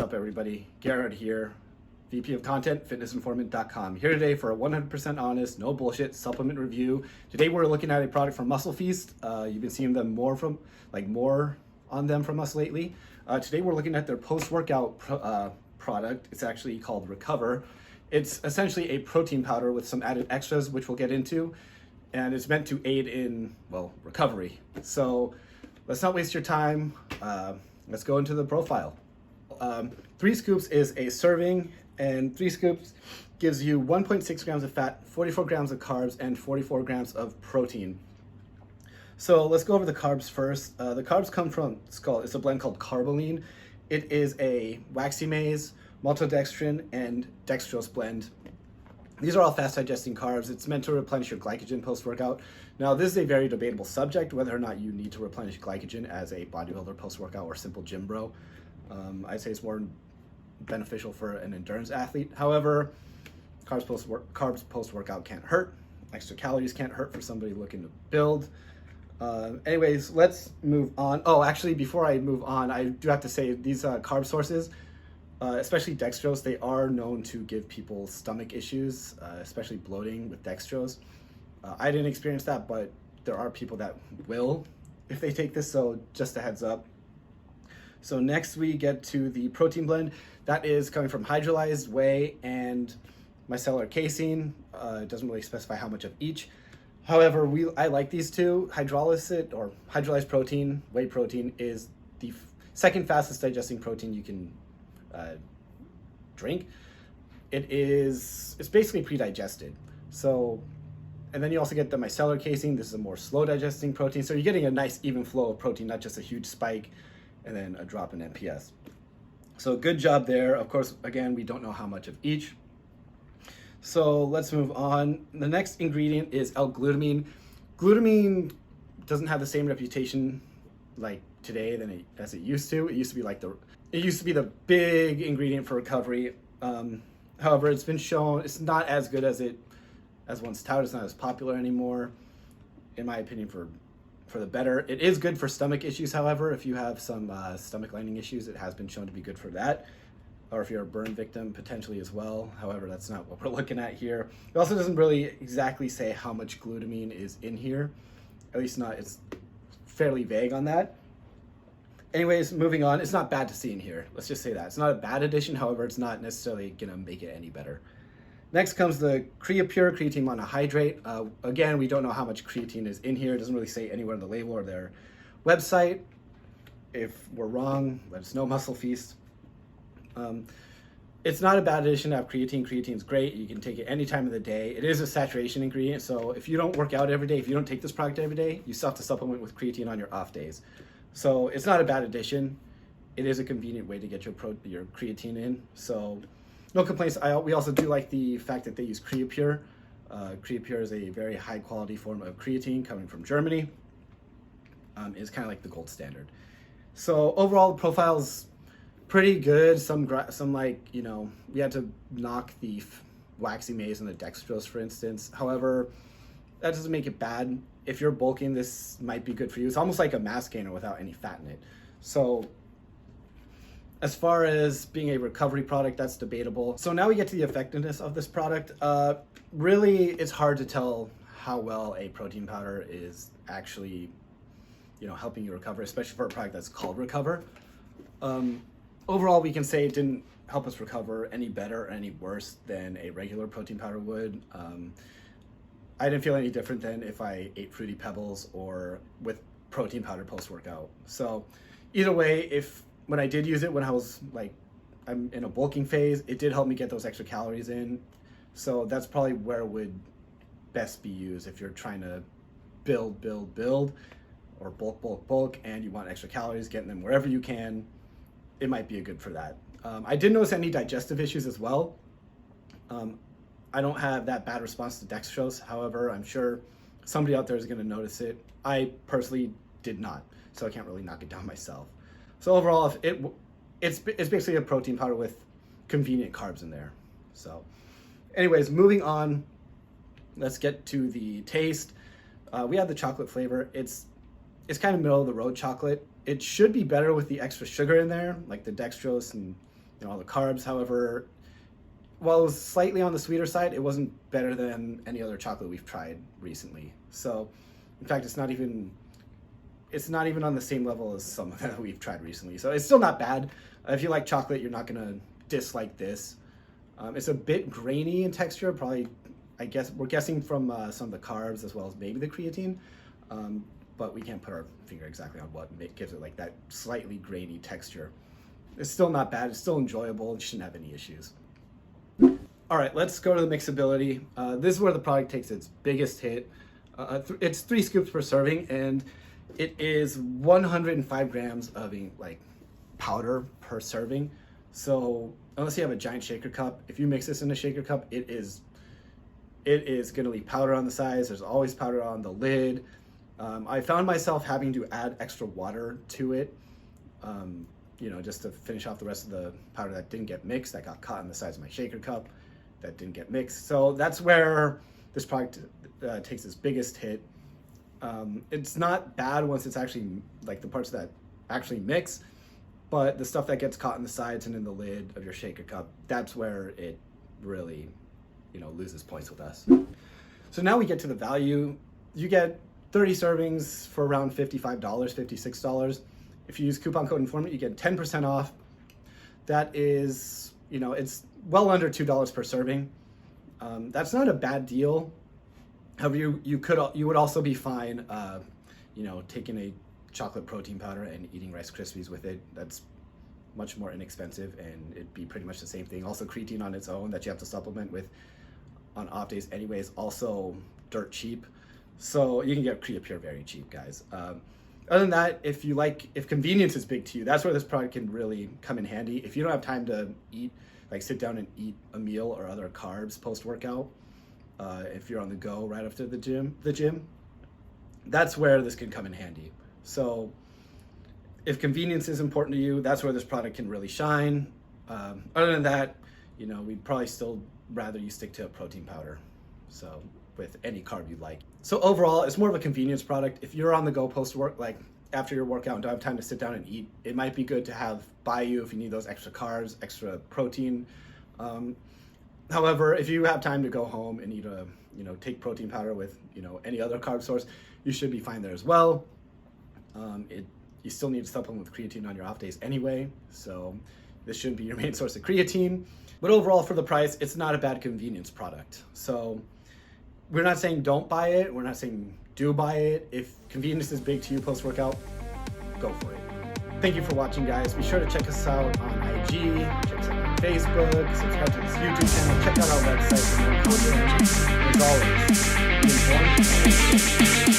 up, everybody? Garrett here, VP of Content, fitnessinformant.com. Here today for a 100% honest, no bullshit supplement review. Today we're looking at a product from Muscle Feast. You've been seeing them more on them from us lately. Today we're looking at their post-workout product. It's actually called Recover. It's essentially a protein powder with some added extras, which we'll get into, and it's meant to aid in, well, recovery. So let's not waste your time. Let's go into the profile. 3 scoops is a serving, and 3 scoops gives you 1.6 grams of fat, 44 grams of carbs, and 44 grams of protein. So let's go over the carbs first. The carbs come from, it's a blend called Carboline. It is a waxy maize, maltodextrin, and dextrose blend. These are all fast digesting carbs. It's meant to replenish your glycogen post-workout. Now, this is a very debatable subject, whether or not you need to replenish glycogen as a bodybuilder post-workout or simple gym bro. I'd say it's more beneficial for an endurance athlete. However, carbs post-workout can't hurt. Extra calories can't hurt for somebody looking to build. Anyways, let's move on. Oh, actually, before I move on, I do have to say these carb sources, especially dextrose, they are known to give people stomach issues, especially bloating with dextrose. I didn't experience that, but there are people that will if they take this, so just a heads up. So next we get to the protein blend. That is coming from hydrolyzed whey and micellar casein. It doesn't really specify how much of each. However, I like these two. Hydrolyzed protein, whey protein, is the second fastest digesting protein you can drink. It's basically pre-digested. So, and then you also get the micellar casein. This is a more slow digesting protein. So you're getting a nice even flow of protein, not just a huge spike and then a drop in NPS. So good job there. Of course, again, we don't know how much of each. So let's move on. The next ingredient is L-glutamine. Glutamine doesn't have the same reputation like today as it used to. It used to be the big ingredient for recovery. However, it's been shown it's not as good as once touted. It's not as popular anymore, in my opinion, for the better. It is good for stomach issues, however. If you have some stomach lining issues, it has been shown to be good for that. Or if you're a burn victim, potentially as well. However, that's not what we're looking at here. It also doesn't really exactly say how much glutamine is in here. At least it's fairly vague on that. Anyways, moving on. It's not bad to see in here. Let's just say that. It's not a bad addition, however, it's not necessarily gonna make it any better. Next comes the Creatine Monohydrate. Again, we don't know how much creatine is in here. It doesn't really say anywhere on the label or their website. If we're wrong, let us know, Muscle Feast. It's not a bad addition to have creatine. Creatine's great. You can take it any time of the day. It is a saturation ingredient, so if you don't work out every day, if you don't take this product every day, you still have to supplement with creatine on your off days. So it's not a bad addition. It is a convenient way to get your creatine in. So no complaints. We also do like the fact that they use Creapure. Creapure is a very high quality form of creatine coming from Germany. It's kind of like the gold standard. So overall, the profile's pretty good. Some we had to knock the waxy maize and the dextrose, for instance. However, that doesn't make it bad. If you're bulking, this might be good for you. It's almost like a mass gainer without any fat in it. So as far as being a recovery product, that's debatable. So now we get to the effectiveness of this product. Really, it's hard to tell how well a protein powder is actually, helping you recover, especially for a product that's called Recover. Overall, we can say it didn't help us recover any better or any worse than a regular protein powder would. I didn't feel any different than if I ate Fruity Pebbles or with protein powder post-workout. So either way, when I did use it, when I was I'm in a bulking phase, it did help me get those extra calories in. So that's probably where it would best be used if you're trying to build, or bulk, and you want extra calories, getting them wherever you can. It might be good for that. I did notice any digestive issues as well. I don't have that bad response to dextrose. However, I'm sure somebody out there is going to notice it. I personally did not, so I can't really knock it down myself. So overall, it's basically a protein powder with convenient carbs in there. So anyways, moving on, let's get to the taste. We have the chocolate flavor. It's kind of middle of the road chocolate. It should be better with the extra sugar in there, like the dextrose and all the carbs. However, while it was slightly on the sweeter side, it wasn't better than any other chocolate we've tried recently. So, in fact, it's not even on the same level as some that we've tried recently. So it's still not bad. If you like chocolate, you're not gonna dislike this. It's a bit grainy in texture, probably. I guess we're guessing from some of the carbs as well as maybe the creatine, but we can't put our finger exactly on what gives it like that slightly grainy texture. It's still not bad. It's still enjoyable. It shouldn't have any issues. All right, let's go to the mixability. This is where the product takes its biggest hit. It's 3 scoops per serving, and it is 105 grams of powder per serving. So unless you have a giant shaker cup, if you mix this in a shaker cup, it is going to leave powder on the sides. There's always powder on the lid. I found myself having to add extra water to it, just to finish off the rest of the powder that didn't get mixed, that got caught on the sides of my shaker cup, that didn't get mixed. So that's where this product takes its biggest hit. It's not bad once it's actually like the parts that actually mix, but the stuff that gets caught in the sides and in the lid of your shaker cup, that's where it really, loses points with us. So now we get to the value. You get 30 servings for around $55, $56. If you use coupon code Informant, you get 10% off. That is, it's well under $2 per serving. That's not a bad deal. However, you would also be fine, taking a chocolate protein powder and eating Rice Krispies with it. That's much more inexpensive, and it'd be pretty much the same thing. Also, creatine on its own that you have to supplement with on off days anyway is also dirt cheap. So you can get Creapure very cheap, guys. Other than that, if convenience is big to you, that's where this product can really come in handy. If you don't have time to eat, sit down and eat a meal or other carbs post-workout, if you're on the go right after the gym, that's where this can come in handy. So if convenience is important to you, that's where this product can really shine. Other than that, we'd probably still rather you stick to a protein powder. So with any carb you like. So overall, it's more of a convenience product. If you're on the go post-work, after your workout and don't have time to sit down and eat, it might be good to have by you if you need those extra carbs, extra protein. However, if you have time to go home and eat take protein powder with, any other carb source, you should be fine there as well. You still need to supplement with creatine on your off days anyway, so this shouldn't be your main source of creatine. But overall, for the price, it's not a bad convenience product. So we're not saying don't buy it. We're not saying do buy it. If convenience is big to you post-workout, go for it. Thank you for watching, guys. Be sure to check us out on IG, check us out on Facebook, subscribe to this YouTube channel, check out our website for more content. As always, be informed and